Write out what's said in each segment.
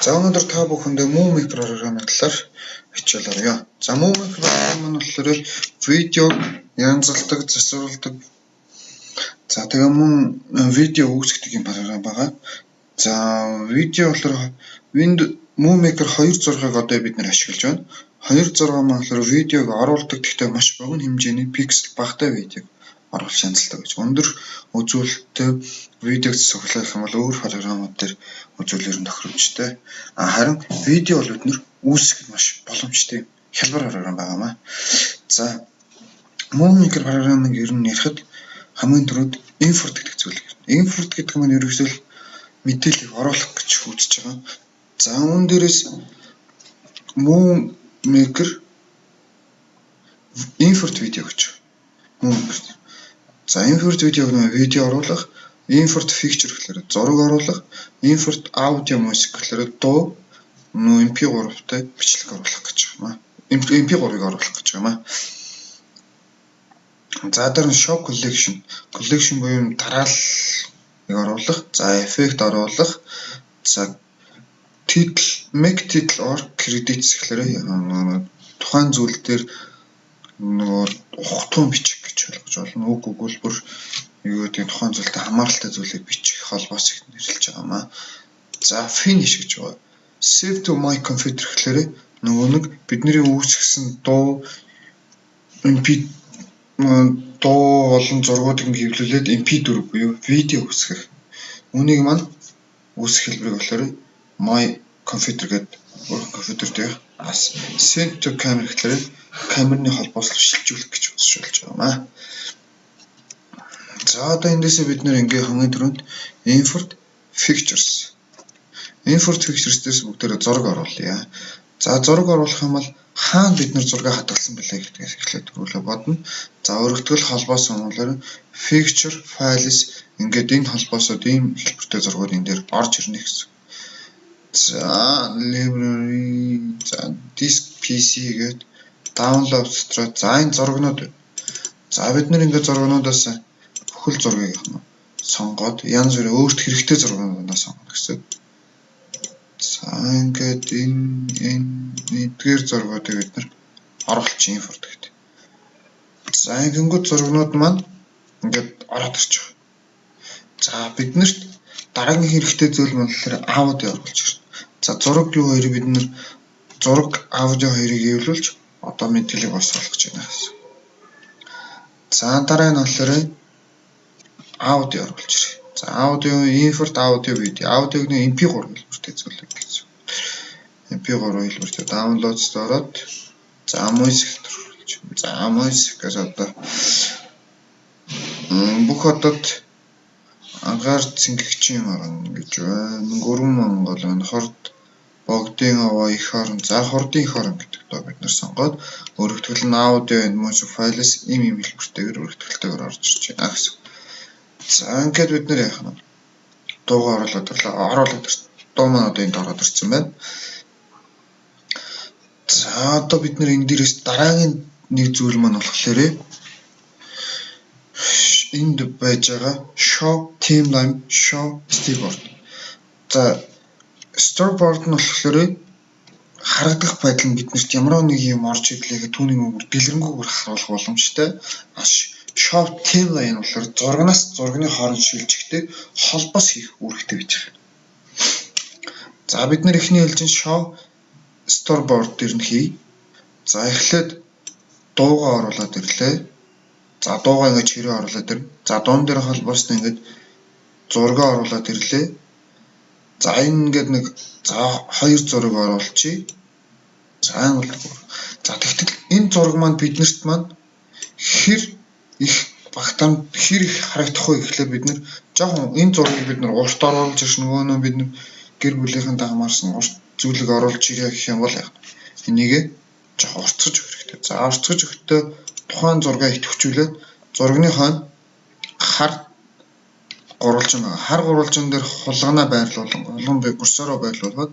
За өнөөдөр та бүхэндээ Movie програмын талаар хичээл орё. За Movie програм нь болохоор видео янзалдаг, засварладаг. За тэгээ мөн видео үүсгдэг юм програм байгаа. За видео болохоор Movie 2.6-ыг одоо бид нэр ашиглаж байна. 2.6 маань болохоор видеог оруулдаг гэхдээ маш богино хэмжээний пиксел багатай видеог оруулах шаардлагатай гэж. Өндөр үзүүлэлттэй видеог цуглах юм бол өөр програмууд дээр үзүүлэлт нь тохиромжтой. Харин видео бол бид нэр үүсгэх маш боломжтой хялбар програм байгаамаа. За Movie програмыг ер нь ярихад хамгийн түрүүнд import гэдэг зүйл. Import гэдэг нь ерөөсөө мэдээллийг оруулах гэж үзэж байгаа. За үүн дээрээс Movie import видео гэж. За import видеог видео оруулах, import picture гэхээр зураг оруулах, import audio music гэхээр дуу MP3-тай бичлэг оруулах гэж байна. MP3-ыг оруулах гэж байна. За дараа нь show collection буюу дарааллыг оруулах, за effect оруулах, за make title or credits гэхээр тухайн зүйл дээр нөгөө ухтун бичих гэж ойлгож байна. Үг өгүүлбэр юу гэдэг тухайн зүйлтэй хамааралтай зүйлийг бичих холбоос их нэрлэж байгаамаа. За finish гэж байна. Save to my computer гэхээр нөгөө нэг бидний үүсгэсэн дуу болон зургуудыг хэвлүүлээд MP4 буюу видео үүсгэх. Үүнийг маань үүсгэх хэлбэрийг болохоор my computer гэдэг компьютер дээр send to camera гэхээр камерны холбоос шилжүүлэх гэж болж байгаамаа. За одоо эндээсээ бид нэр ингээ хамгийн түрүүнд import pictures дээрс бүгдээрээ зураг оруулъя. За зураг оруулах юм бол хаана бид нэр зураг хадгалсан бэлээ гэдгээс эхлээд төрүүлээ бодно. За өргөтгөл холбоос онолоор picture files ингээд энэ холбоосод ийм хэлбэртэй зургууд энэ дээр орж ирнэ гэсэн. За library, за disk PC гээд download строт. За энэ зургнууд. За бид нэр ингээд зургнуудаас бүхэл зургийг сонгоод янз бүрийн өөрт хэрэгтэй зургуудаа сонгоно гэсэн. За ингээд эдгээр зургуудыг бид нар оруулах import гэдэг. За ингэнгүүт зургнууд маань ингээд ороод ирж байгаа. За биднэрт дараагийн хэрэгтэй зүйл нь болохоор аудио оруулж ирнэ. За зураг юу хоёрыг бид нэр зураг аудио хоёрыг эвлүүлж одоо мэдээллийг босруулах гэж байна гэсэн. За дараа нь болохоор аудио оруулж ирэх. За аудио import audio video. Аудиог нь MP3 хэлбэртэй зүйлэг гэсэн. MP3 хэлбэртэй downloads ороод за music төрүүлж. За music-аас одоо бүх хотод агаар цэнгэгчийн орон гэж байна. Гүрэн Монгол энэ хорд богдын аваа их орон, за хордын их орон гэдэг доо бид нар сонгоод өргөтгөл нь аудио and music files ийм хэлбэртэйгээр өргөтгөлтэйгээр орж ирж байна гэсэн. За ингээд бид нэр яах нь дуугаа оруулаад дуу маань одоо энд ороод ирсэн байна. За одоо бид нэр энэ дээрээс дараагийн нэг зүйл маань болохоор энд байж байгаа show timeline, show storyboard. За storyboard нь болохоор харагдах байдал нь биднэрт ямар нэг юм орж ирлээ гэх түүний өөр дэлгэрэнгээр харуулах боломжтой. Show timeline болохоор зургнаас зурганы хооронд шилжихтэй холбоос хийх үүрэгтэй байж байгаа. За бид нэр эхний хэлжин show storyboard дээр нь хий. За эхлээд дуугаа оруулаад ирлээ. За дуугаа ингэж хэрэг оруулаад ирнэ. За дуун дээр холбоос нь ингэж зургаа оруулаад ирлээ. За энэ ингээд нэг за хоёр зураг оруулчихъя. За тэгтэл энэ зураг маань биднэрт маань хэр их багтаанд хэр их харагдах вэ гэхлээр бид нэр жоохон энэ зургийг бид нэр урт оруулж ирж нөгөө бид нэр гэр бүлийнхэн дагмаарсан урт зүйлийг оруулж ирэх гэх юм бол энийг жоохон уртгаж өгөх хэрэгтэй. За уртгаж өгөхдөө тухайн зургаа идэвхжүүлээд зурганы хойно хар гурвалжин байгаа. Хар гурвалжин дээр хулганаа байрлуулан улаан бүрсөөрөө байрлуулад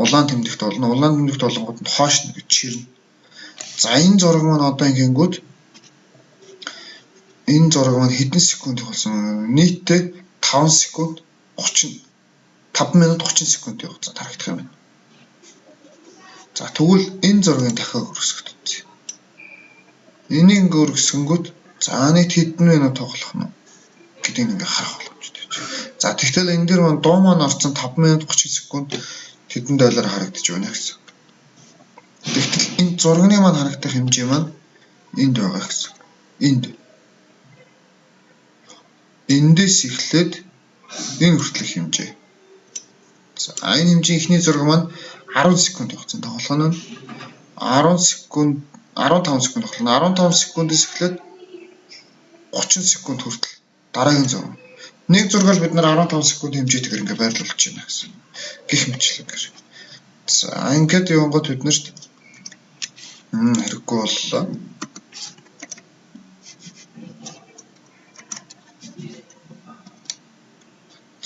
улаан тэмдэгт болно. Улаан тэмдэгт болгоод нь хоош нэг чирнэ. За энэ зураг маань одоо ингэнгүүт энэ зураг маань хэдэн секунд болсон? Нийтдээ 5 секунд 35 5 минут 30 секундын хугацаанд харагдах юм байна. За тэгвэл энэ зургийг дахиад өргөсгөх үү. Энийг ингээ өргөсгөнгүүт за нэг хэдэн минут тоглох нь гэдгийг ингээ харах боломжтой байж. За тэгтэл энэ дээр маань дуу маань орсон 5 минут 30 секунд хэдэн доллар харагдаж байна гэсэн. Тэгтэл энэ зургийн маань харагдах хэмжээ маань энд байгаа гэсэн. Эндээс эхлээд энэ хүртэлх хэмжээ. За энэ хэмжээ ихний зураг маань 10 секунд хугацаанд тоглоно. 15 секунд тоглоно. 15 секундээс эхлээд 30 секунд хүртэл дараагийн зураг. Нэг зургаар бид нар 15 секунд хэмжээтэйгээр ингээ байрлуулж байна гэсэн. Гэх мэтлэгээр. За ингээд явангууд бид нарт хэрэггүй боллоо.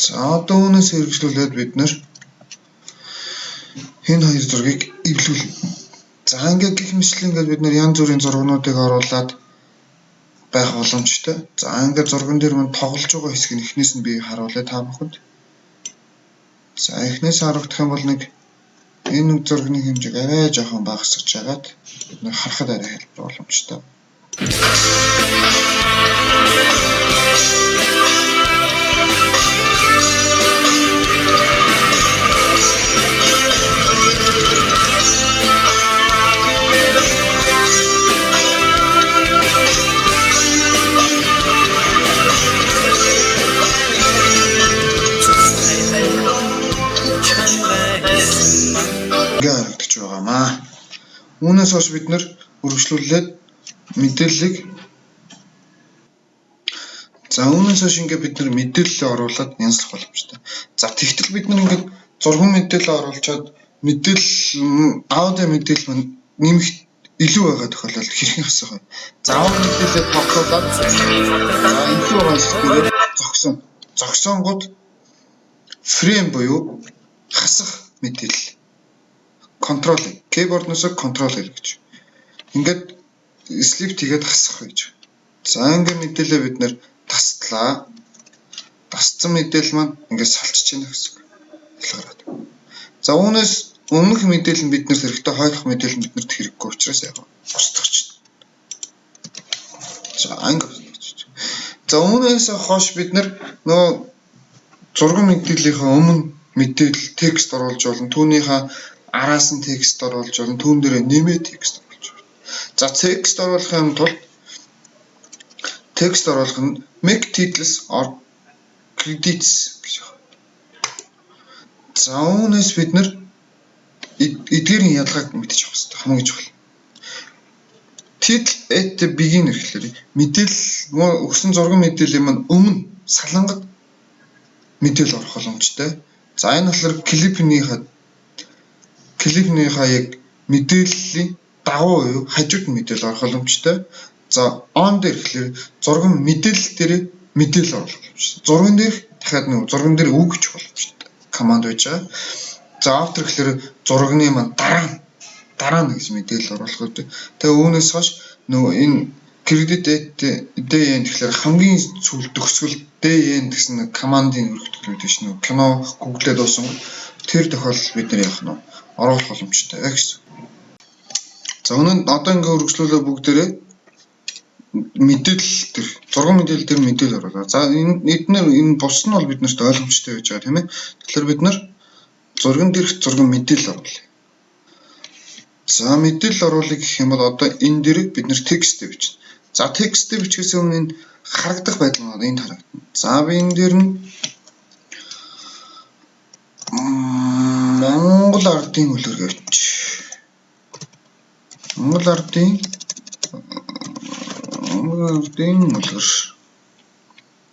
За одоо үүнээс хэрэгжлүүлээд бид нар энэ хоёр зургийг эвлүүлнэ. За ингээд гих мэтлэн ингээд бид нар янз бүрийн зургуудыг оруулаад байх боломжтой. За ингээд зурган дээр мань тоглож байгаа хэсгийг эхнээс нь би харуулъя та бүхэнд. За эхнээс харагдах юм бол нэг энэ зургийн хэмжээг арай жоохон багасгаж агаад бид нар харахад арай хэлбэр боломжтой. Харагдаж байгаамаа. Үүнээс хойш бид нар үргэлжлүүлээд мэдээллийг ингээд бид нар мэдээлэл оруулаад янзлах боломжтой. За тэгтэл бид нар ингээд зургийн мэдээлэл оруулчаад аудио мэдээлэл маань нэмэх илүү байгаа тохиолдолд хэрхэн асах вэ? За аудио мэдээлэлээ тоглуулад илүү байгаа хэсгээр зогсонгууд фрейм буюу хасах мэдээлэл контрол keyboard-ноос контрол гэж. Ингээд sleep хийгээд хасах гэж. За ингээд мэдээлэл бид нэр таслаа. Тасцсан мэдээлэл маань ингээд салчиж байна гэсэн. Ялгараад. За үүнээс өмнөх мэдээлэл нь биднэрт хэрэгтэй, хойдох мэдээлэл нь биднэрт хэрэггүй учраас яг устгах чинь. За ингээд. За үүнээс хойш бид нар нөгөө зургийн мэдээллийнхаа өмнө мэдээлэл текст оруулж болно. Түүнийхээ араас нь текст оруулж болно. Түүн дээр нэмээд текст оруулж болно. За текст оруулахын тулд текст оруулах нь make titles or credits гэж байна. За үүнээс бид нар эдгээрийн ялгааг мэдчих хэвээр хамгийн чухал. Title at the beginner гэхэлэр мэдээлэл өгсөн зургийн мэдээлэл маань өмнө салангад мэдээлэл орох боломжтой. За энэ болохоор клипнийхаа яг мэдээллийн дагуу юу хажууд нь мэдээлэл орох боломжтой. За on дээр гэхэлэр зургийн мэдээлэл дээр мэдээлэл оруулах боломжтой. Зурган дээр дахиад нэг зурган дээр үг гэж боломжтой. Команд байж байгаа. За after гэхэлэр зурганы маань дараа нь гэж мэдээлэл оруулах гэдэг. Тэгээ үүнээс хойш нөгөө энэ credit DN гэхэлэр хамгийн сүүл төгсгөл DN гэсэн командын өргөтгөл үүдэж нөгөө кино гуглаад дуусан. Тэр тохиолдолд бид нар яах нь оруулах боломжтой гэсэн. За өнөөдөр одоо ингээ өргөжлүүлээ бүгдээрээ мэдээлэл төр зургийн мэдээлэл төр мэдээлэл оруулаа. За энэ бус нь бол биднэрт ойлгомжтой байж байгаа тийм ээ. Тэгэхээр бид нар зурган дээрх зургийн мэдээлэл оруулъя. За мэдээлэл оруулах гэх юм бол одоо энэ дээр бид нэр тексттэй бичнэ. За тексттэй бичгээс өмнө энэ харагдах байдал нь энд харагдана. За би энэ дээр нь Монгол ардын үлгэр гэвч. Монгол ардын үлгэр.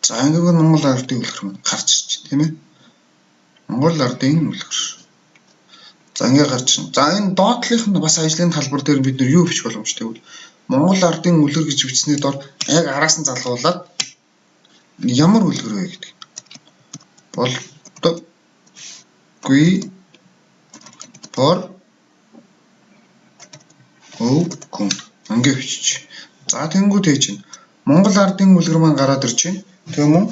За энэ нь Монгол ардын үлгэр маань гарч ирж байна тийм ээ. Монгол ардын үлгэр. За ингээ гарч ирнэ. За энэ доотлих нь бас ажлын талбар дээр бид нэр юу бичих боломжтой вэ? Монгол ардын үлгэр гэж бичсний дор яг араас нь залгуулад ямар үлгэр вэ гэдэг. Болдоггүй бор өвгөн ингээ бичиж. За тэнгуү тэгж чинь Монгол ардын үлгэр маань гараад ирж байна. Тэгм үү?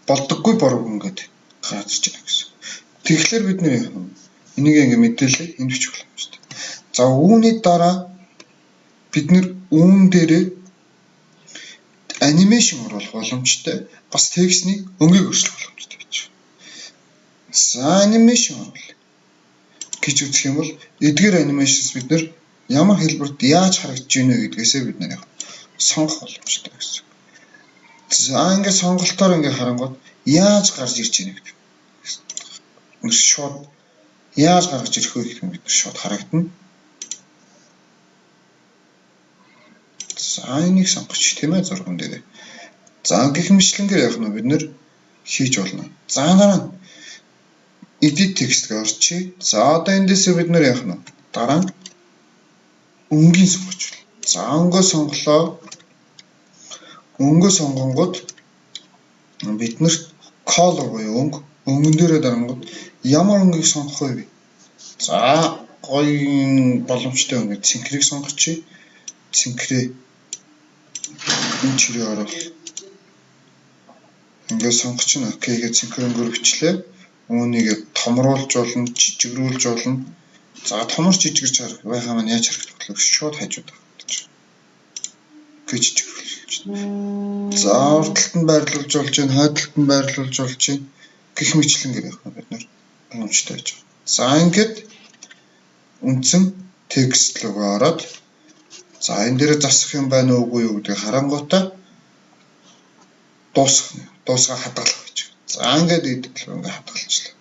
Болдоггүй бор өвгөн гэдэг гараад ирж байна гэсэн. Тэгэхээр бид нэр энийг ингээ мэдээлэл энд бичих боломжтой. За үүний дараа бид нэр үүн дээрээ анимашн оруулах боломжтой. Бас текстний өнгийг өөрчлөх боломжтой гэж. За анимашн оруулах гэж үзэх юм бол эдгээр анимашнс бид нэр ямар хэлбэрт яаж харагдаж байна вэ гэдгээсээ бид нэр сонгох боломжтой гэсэн. За ингээ сонголтоор ингээ харангууд яаж гарч ирж байна гэдэг. Шууд яаж гаргаж ирэх вэ гэх юм бид шууд харагдана. За энийг сонгоч тийм ээ зурган дээр. За гэх мэтлэнгээр явах нь бид нэр хийж болно. За дараа нь edit text гэж орчих. За одоо эндээсээ бид нэр явах нь дараа нь өнгийн сонгож байна. За өнгөө сонголоо. Өнгөө сонгонгууд биднэрт color буюу өнгөн дээрээ дарангууд ямар өнгийг сонгох вэ? За гоё боломжтой өнгө цэнхрийг сонгочих. Цэнхрээ энэ чирээ оруулах. Ингээд сонгоч нь окей гэж цэнхэр өнгөөр бичлээ. Үүнийг томруулж болно, жижигрүүлж болно. За томор жижигэрч харах байхаа маань яаж харагдах вэ? Шууд хажууд тавьчих. Гэж жижигрүүлж. За урдталт нь байрлуулж болж байна, хойдталт нь байрлуулж болж байна. Гэх мэтлэнгээр явах бид нар боломжтой байж байгаа. За ингээд үндсэн текст рүү ороод за энэ дээр засах юм байна уугүй юу гэдгийг харангуйтай дуусгаа хадгалах гэж. За ингээд идэл ингээ хадгалчихлаа.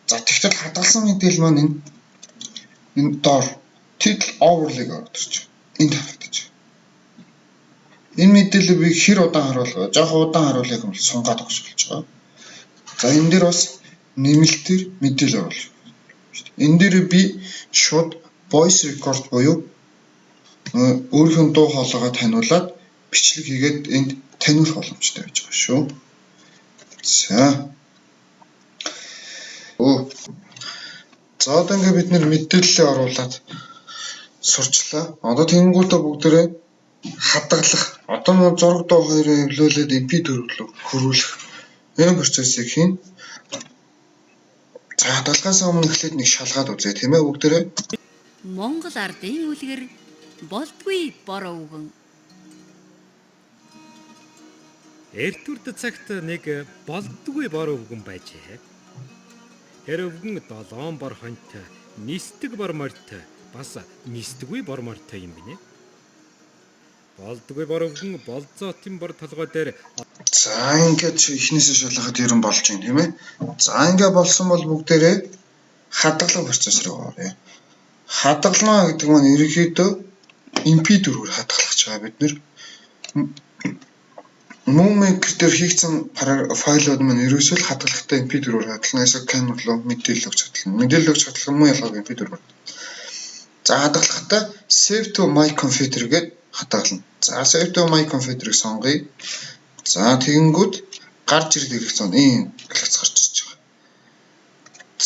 За тэгтэл хадгалсан мэдээлэл маань энэ доор title overlay орж энд харагдаж байна. Энэ мэдээллийг би хэр удаан харуулах вэ? Жохо удаан харуулах юм бол сунгаад өгч болж байгаа. За энэ дээр бас нэмэлтээр мэдээлэл оруулж байна. Энэ дээр би шууд voice record буюу өөрийнхөө дуу хоолойгоо таниулаад бичлэг хийгээд энд таниулах боломжтой байж байгаа шүү. За. За одоо ингээ бид нэр мэдээлэлээ оруулаад сурчлаа. Одоо тэнгуүлдээ бүгдээрээ хадгалах. Одоо нэг зураг дуу хоёроо эвлүүлээд MP4 рүү хөрвүүлэх энэ процессыг хийн. За хадгалахаас өмнө эхлээд нэг шалгаад үзье тийм ээ бүгдээрээ. Монгол ардын үлгэр болдгүй бороо үгэн. Эртүрд цагт нэг болдгүй бороо үгэн байжээ. Тэр үгэн 7 бор хоньтой, нисдэг бор морьтой, бас нисдэггүй бор морьтой юм бинэ. Болдгүй бор үгэн болзоотын бор толгой дээр. За ингээд эхнээсээ шалгахад ерөн болж байна тийм ээ. За ингээд болсон бол бүгдээрээ хадгалах процесс рүү оръё. Хадгална гэдэг нь ерөнхийдөө MP4-ээр хадгалах гэж байгаа бид нэр. Moonmaker дээр хийгдсэн файлууд маань ерөөсөө л хадгалахтай MP4-ээр хадгална. Эсвэл camera руу мэдээлэл өгч хадгална. Мэдээлэл өгч хадгалах юм уу ялгааг MP4-ээр. За хадгалахдаа save to my computer гэдэг хадгална. За save to my computer-ыг сонгоё. За тэгэнгүүт гарч ирэх хэрэгцээ нь ийм галац гарч ирж байгаа.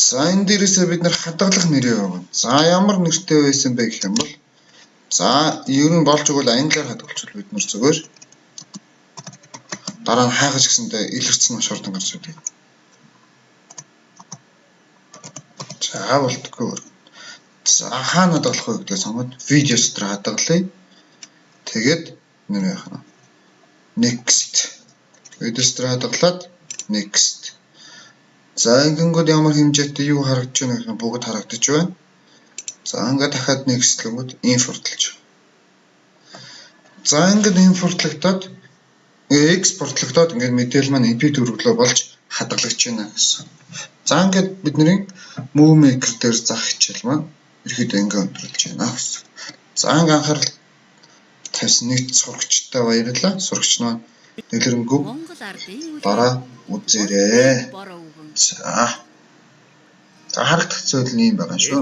За энэ дээрээсээ бид нэр хадгалах нэрээ өгнө. За ямар нэртэй байсан бэ гэх юм бол за ер нь болж өгвөл англиар хадгалчихвал бид нар зүгээр дараа нь хайгаж гэсэндээ илэрсэн нь шурдан гарч ирдэг. За болтгоо. За хаана хадгалах вэ гэдгээ сонгоод видеос дээр хадгалъя. Тэгээд нэр яах нь next. Видеос дээр хадгалаад next. За ингэнгүүт ямар хэмжээтэй юу харагдаж байна гэх нь бүгд харагдаж байна. За ингээд дахиад next гэмэд импортлж. За ингээд импортлогдоод экспортлогдоод ингээд мэдээлэл маань MP4 рүү болж хадгалагдаж байна гэсэн. За ингээд бидний Moonmaker дээр зах хичээл маань ерөөдөө ингээд өндөрлөж байна гэсэн. За ингээд анхаарал тавьсан нийт сурагчтай баярлалаа. Сурагч маань дэлгэрэнгүй дараа үзээрэй. За харагдах зүйл нь юм байна шүү.